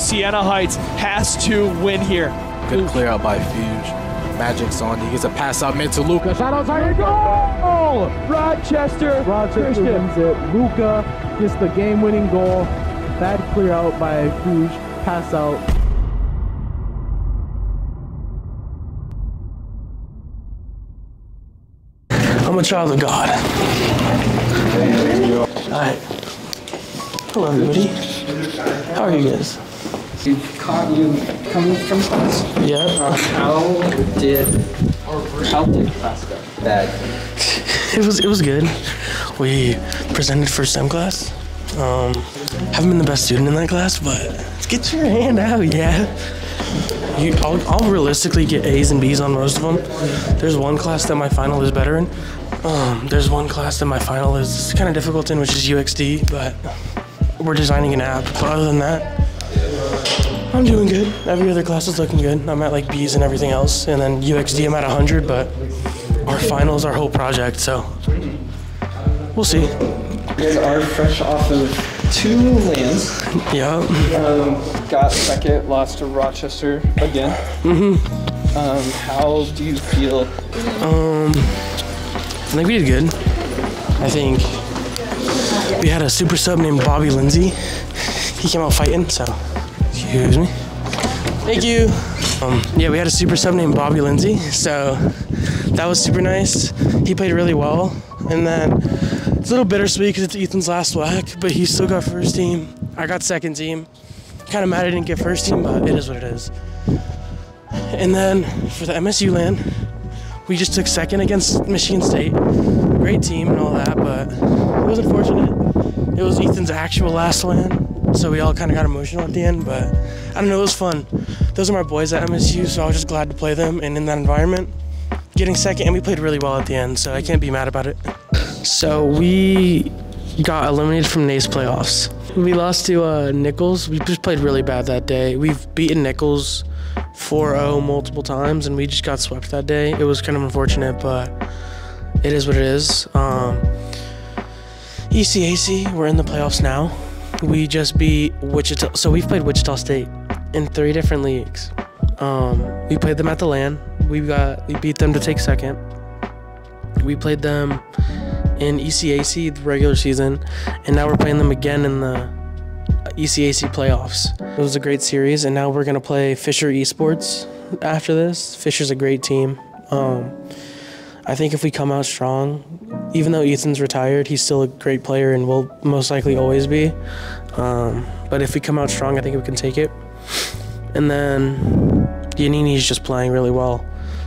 Siena Heights has to win here. Good clear out by Fooj. Magic's on. He gets a pass out mid to Luca. Shot outside. Goal! Rochester Christian wins it. Luca gets the game-winning goal. Bad clear out by Fooj. Pass out. I'm a child of God. Alright. Hello, everybody. How are you guys? We caught you coming from class. Yeah. How did class go? Bad. It was good. We presented for STEM class. Haven't been the best student in that class, but get your hand out, yeah. I'll realistically get A's and B's on most of them. There's one class that my final is better in. There's one class that my final is kind of difficult in, which is UXD, but we're designing an app. But other than that, I'm doing good. Every other class is looking good. I'm at like B's and everything else. And then UXD, I'm at 100, but our final is our whole project, so we'll see. You guys are fresh off of 2 lands. Yeah. Got second, lost to Rochester again. How do you feel? I think we did good. I think we had a super sub named Bobby Lindsay. He came out fighting, so excuse me. Thank you. Yeah, we had a super sub named Bobby Lindsay, so that was super nice. He played really well, and then it's a little bittersweet because it's Ethan's last whack, but he still got first team. I got second team. Kind of mad I didn't get first team, but it is what it is. And then for the MSU LAN, we just took second against Michigan State. Great team and all that, but it was unfortunate. It was Ethan's actual last LAN, so we all kind of got emotional at the end, but I don't know, it was fun. Those are my boys at MSU, so I was just glad to play them, and in that environment, getting second, and we played really well at the end, so I can't be mad about it. So we got eliminated from NACE playoffs. We lost to Nichols. We just played really bad that day. We've beaten Nichols 4-0 multiple times, and we just got swept that day. It was kind of unfortunate, but it is what it is. ECAC, we're in the playoffs now. We just beat Wichita. So we've played Wichita State in 3 different leagues. We played them at the LAN. We beat them to take second. We played them in ECAC the regular season, and now we're playing them again in the ECAC playoffs. It was a great series, and now we're gonna play Fisher Esports after this. Fisher's a great team. I think if we come out strong, even though Ethan's retired, he's still a great player and will most likely always be. But if we come out strong, I think we can take it. And then Yanini's just playing really well.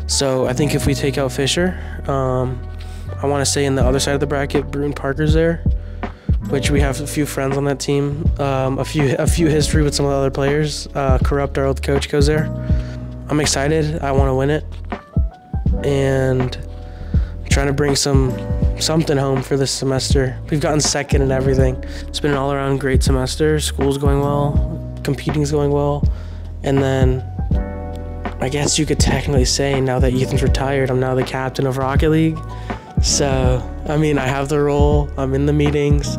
So I think if we take out Fisher, I want to say in the other side of the bracket, Bruin Parker's there, which we have a few friends on that team, a few history with some of the other players. Corrupt, our old coach, goes there. I'm excited. I want to win it, and I'm trying to bring something home for this semester. We've gotten second in everything. It's been an all-around great semester. School's going well, competing's going well, and then I guess you could technically say now that Ethan's retired, I'm now the captain of Rocket League. So, I mean, I have the role, I'm in the meetings.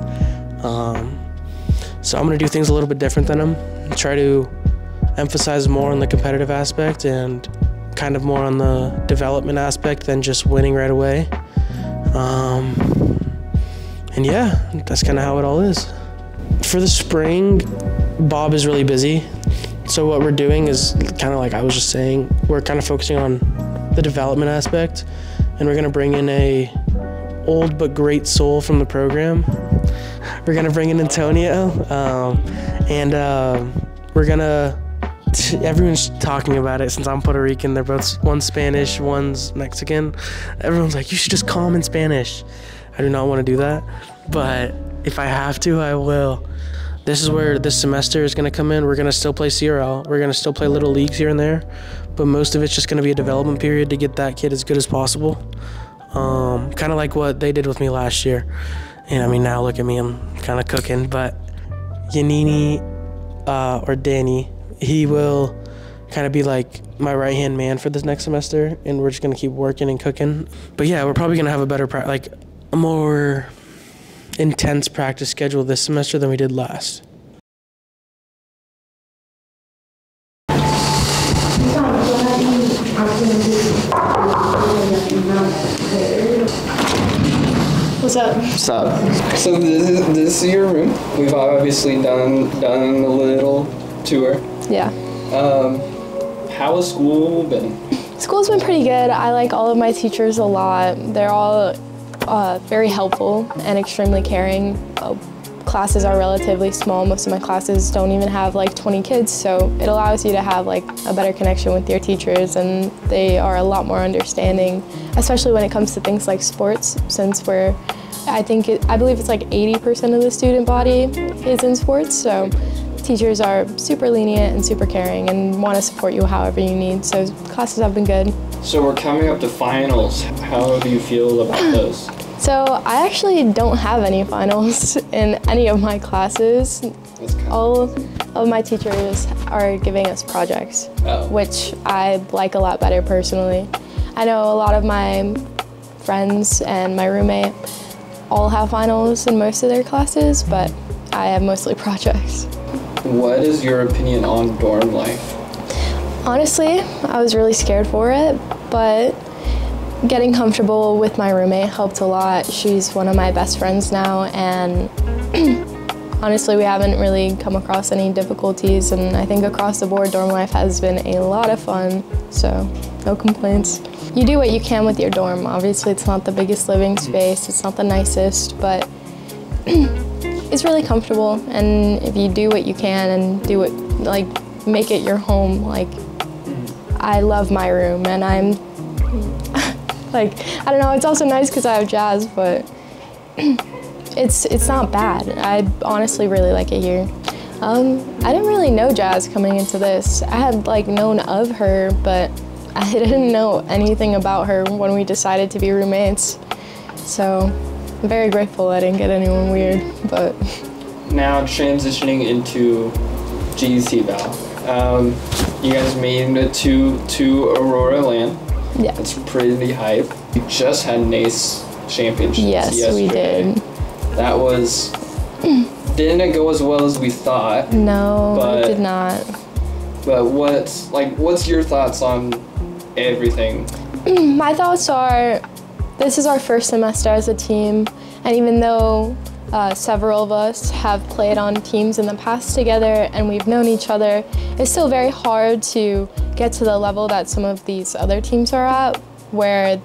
So I'm gonna do things a little bit different than him, try to emphasize more on the competitive aspect and kind of more on the development aspect than just winning right away. And yeah, that's kind of how it all is. For the spring, Bob is really busy. So what we're doing is kind of like I was just saying, we're kind of focusing on the development aspect, and we're gonna bring in a old but great soul from the program. We're gonna bring in Antonio, and we're gonna, everyone's talking about it since I'm Puerto Rican. They're both, one's Spanish, one's Mexican. Everyone's like, you should just call them in Spanish. I do not want to do that, but if I have to, I will. This is where this semester is going to come in. We're going to still play CRL. We're going to still play little leagues here and there, but most of it's just going to be a development period to get that kid as good as possible. Kind of like what they did with me last year. And I mean, now look at me, I'm kind of cooking, but Yanini or Danny, he will kind of be like my right-hand man for this next semester, and we're just going to keep working and cooking. But yeah, we're probably going to have a better, like a more intense practice schedule this semester than we did last. What's up? What's up? So this is your room. We've obviously done a little tour. Yeah. How has school been? School's been pretty good. I like all of my teachers a lot. They're all very helpful and extremely caring. Classes are relatively small. Most of my classes don't even have like 20 kids, so it allows you to have like a better connection with your teachers, and they are a lot more understanding, especially when it comes to things like sports, since I believe it's like 80% of the student body is in sports, so teachers are super lenient and super caring and want to support you however you need, so classes have been good. So we're coming up to finals. How do you feel about those? So I actually don't have any finals in any of my classes. All of my teachers are giving us projects, which I like a lot better personally. I know a lot of my friends and my roommate all have finals in most of their classes, but I have mostly projects. What is your opinion on dorm life? Honestly, I was really scared for it, but getting comfortable with my roommate helped a lot. She's one of my best friends now, and honestly, we haven't really come across any difficulties, and I think across the board, dorm life has been a lot of fun, so no complaints. You do what you can with your dorm. Obviously, it's not the biggest living space, it's not the nicest, but it's really comfortable, and if you do what you can and do it, like, make it your home, like, I love my room, and I'm like, I don't know, it's also nice because I have jazz, but it's not bad. I honestly really like it here. I didn't really know Jazz coming into this. I had like known of her, but I didn't know anything about her when we decided to be roommates. So I'm very grateful I didn't get anyone weird, but. Now transitioning into GEC Val. You guys made it to Aurora Land. Yeah. It's pretty hype. We just had NACE championships yesterday. We did. That was, didn't go as well as we thought. No, it did not. But what's your thoughts on everything? My thoughts are, this is our first semester as a team, and even though several of us have played on teams in the past together and we've known each other, it's still very hard to get to the level that some of these other teams are at, where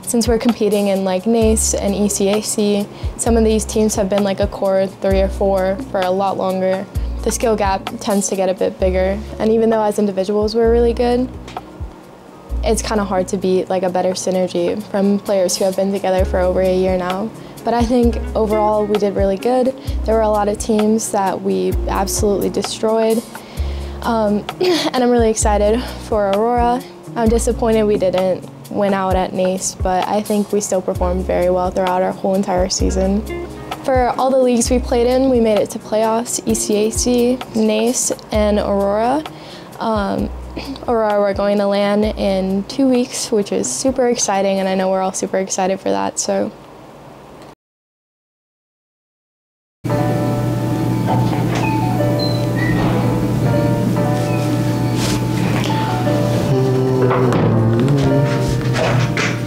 since we're competing in like NACE and ECAC, some of these teams have been like a core 3 or 4 for a lot longer. The skill gap tends to get a bit bigger, and even though as individuals we're really good, it's kind of hard to beat like a better synergy from players who have been together for over a year now. But I think overall we did really good. There were a lot of teams that we absolutely destroyed. And I'm really excited for Aurora. I'm disappointed we didn't win out at NACE, but I think we still performed very well throughout our whole entire season. For all the leagues we played in, we made it to playoffs, ECAC, NACE, and Aurora. Aurora, we're going to land in 2 weeks, which is super exciting, and I know we're all super excited for that, so.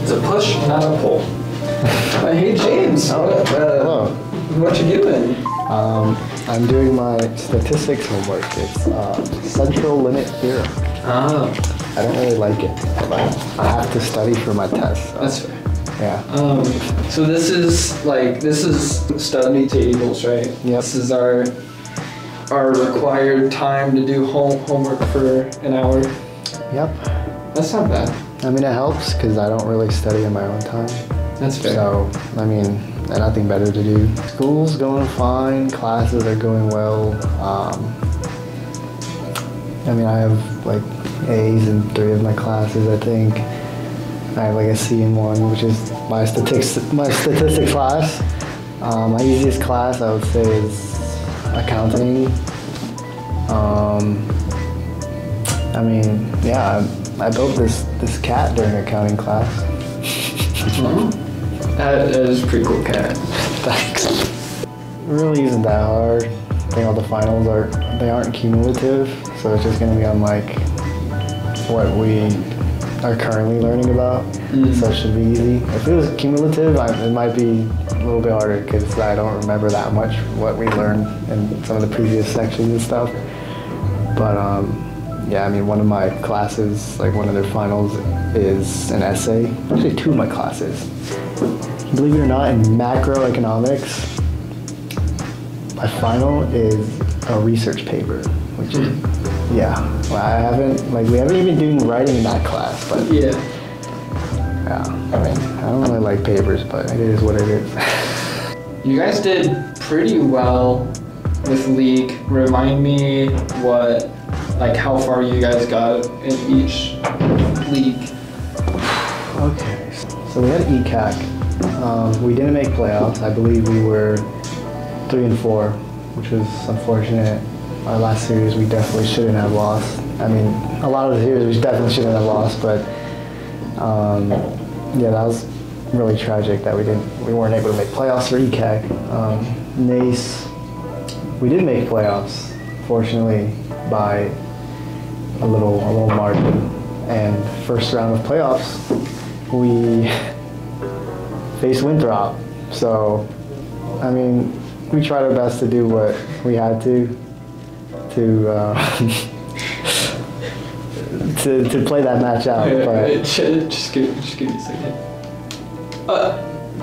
It's a push, not a pull. Hey James, what you doing? I'm doing my statistics homework. It's central limit theorem. Ah. I don't really like it, but I have to study for my test. So. That's fair. Yeah. So this is study tables, right? Yep. This is our required time to do homework for an hour. Yep. That's not bad. I mean, it helps because I don't really study in my own time. That's fair. So, I mean, nothing better to do. School's going fine, classes are going well. I mean, I have like A's in 3 of my classes, I think. I have like a C in 1, which is my statistics class. My easiest class, I would say, is accounting. I mean, yeah, I built this cat during accounting class. That is a pretty cool cat. Thanks. It really isn't that hard. I think all the finals aren't cumulative, so it's just gonna be on like what we are currently learning about, so it should be easy. If it was cumulative, it might be a little bit harder because I don't remember that much what we learned in some of the previous sections and stuff. But yeah, I mean, one of my classes, like one of their finals, is an essay. Actually, two of my classes. Believe it or not, in macroeconomics, my final is a research paper, which is, yeah. Well, we haven't even been doing writing in that class, but yeah. I mean, I don't really like papers, but it is what it is. You guys did pretty well with league. Remind me how far you guys got in each league. Okay, so we had ECAC. We didn't make playoffs. I believe we were 3-4, which was unfortunate. Our last series we definitely shouldn't have lost. I mean, a lot of the series we definitely shouldn't have lost, but yeah, that was really tragic that we weren't able to make playoffs for ECAC. NACE, we did make playoffs, fortunately, by a little margin. And first round of playoffs, we faced Winthrop. So, I mean, we tried our best to do what we had to play that match out. But just give me a second.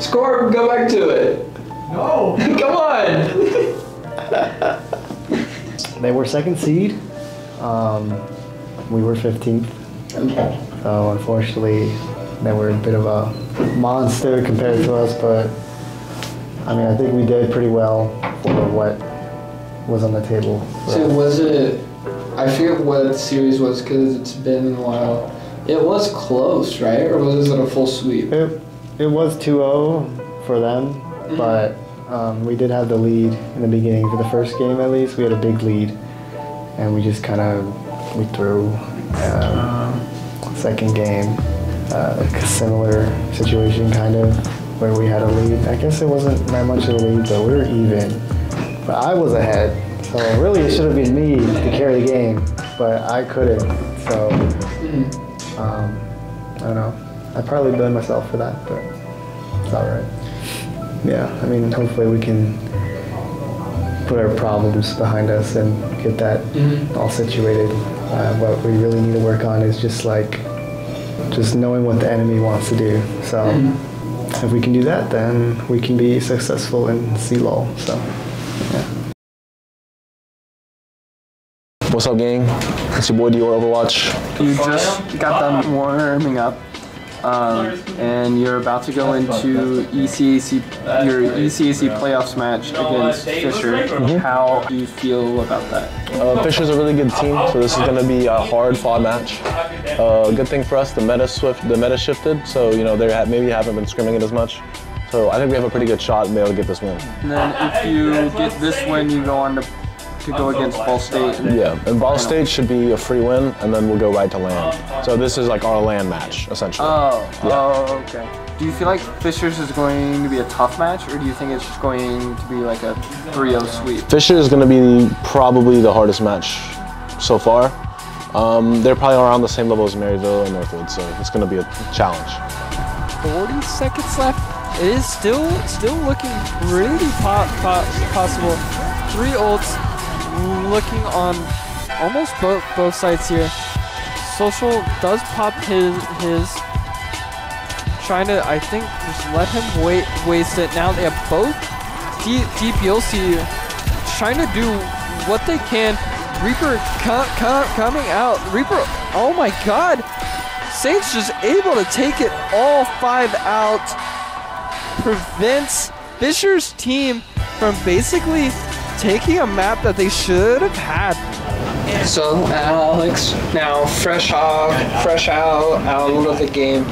Score, go back to it. No. Come on. They were second seed. We were 15th. So unfortunately, they were a bit of a monster compared to us, but I mean, I think we did pretty well for what was on the table. So was it, I forget what series was because it's been a while. It was close, right? Or was it a full sweep? It was 2-0 for them, but we did have the lead in the beginning. For the first game at least, we had a big lead, and we just we threw second game, like a similar situation kind of, where we had a lead. I guess it wasn't that much of a lead, but we were even. But I was ahead, so really it should have been me to carry the game, but I couldn't, so I don't know. I probably blame myself for that, but it's all right. Yeah, I mean, hopefully we can put our problems behind us and get that all situated. What we really need to work on is just knowing what the enemy wants to do. So if we can do that, then we can be successful in CLOL. So, yeah. What's up, gang? It's your boy Dior Overwatch. You just got done warming up, and you're about to go into your ECAC playoffs match against Fisher. How do you feel about that? Fisher's a really good team, so this is going to be a hard-fought match. Good thing for us, the meta shifted, so they maybe haven't been scrimming it as much. So I think we have a pretty good shot and be able to get this win. And then if you get this win, you go on to go against Ball State. Yeah, and Ball State should be a free win, and then we'll go right to LAN. So this is like our LAN match, essentially. Oh, okay. Do you feel like Fisher's is going to be a tough match, or do you think it's just going to be like a 3-0 sweep? Fisher is going to be probably the hardest match so far. They're probably around the same level as Maryville and Northwood, so it's going to be a challenge. 40 seconds left. It is still looking really possible. 3 ults. Looking on almost both sides here. Social does pop his trying to, I think, just let him waste it. Now they have both deep Yossi trying to do what they can. Reaper coming out. Reaper, oh my god. Saints just able to take it all 5 out. Prevents Fisher's team from basically taking a map that they should have had. So Alex, now fresh out of the game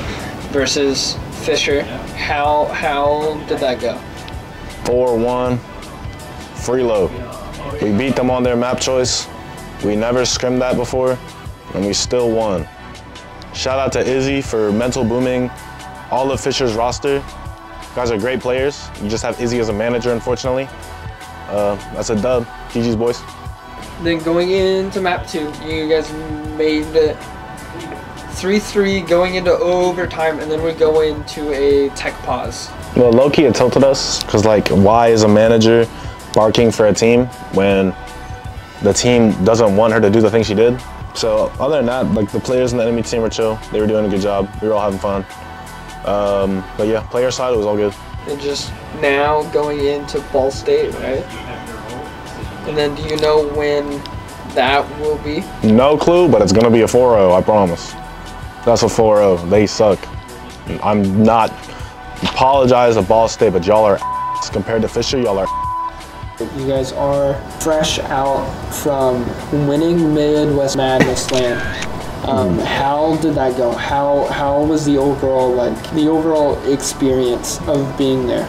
versus Fisher. How did that go? 4-1, freeload. We beat them on their map choice. We never scrimmed that before, and we still won. Shout out to Izzy for mental booming all of Fisher's roster. You guys are great players. You just have Izzy as a manager, unfortunately. That's a dub. GG's, boys. Then going into map 2, you guys made it 3-3 going into overtime, and then we go into a tech pause. Well, low-key it tilted us, because like, why is a manager barking for a team when the team doesn't want her to do the thing she did? So other than that, like the players in the enemy team were chill. They were doing a good job. We were all having fun. But yeah, player side, it was all good. And just now going into Ball State, right? And then do you know when that will be? No clue, but it's gonna be a 4-0, I promise. That's a 4-0. They suck. I'm not, apologize to Ball State, but y'all are ass. Compared to Fisher, y'all are ass. You guys are fresh out from winning Midwest Madness Land. How did that go? How was the overall experience of being there?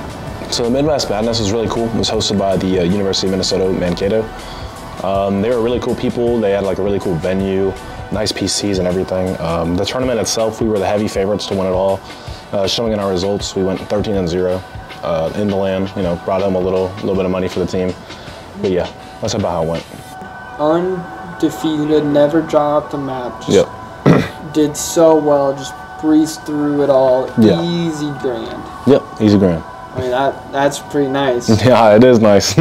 So the Midwest Madness was really cool. It was hosted by the University of Minnesota Mankato. They were really cool people. They had like a really cool venue, nice PCs and everything. The tournament itself, we were the heavy favorites to win it all. Showing in our results, we went 13-0 in the land. You know, brought home a little bit of money for the team. But yeah, that's about how it went. Undefeated, never dropped a map. Just did so well, just breezed through it all. Yeah. Easy grand. Yep, easy grand. I mean, that's pretty nice. Yeah, it is nice.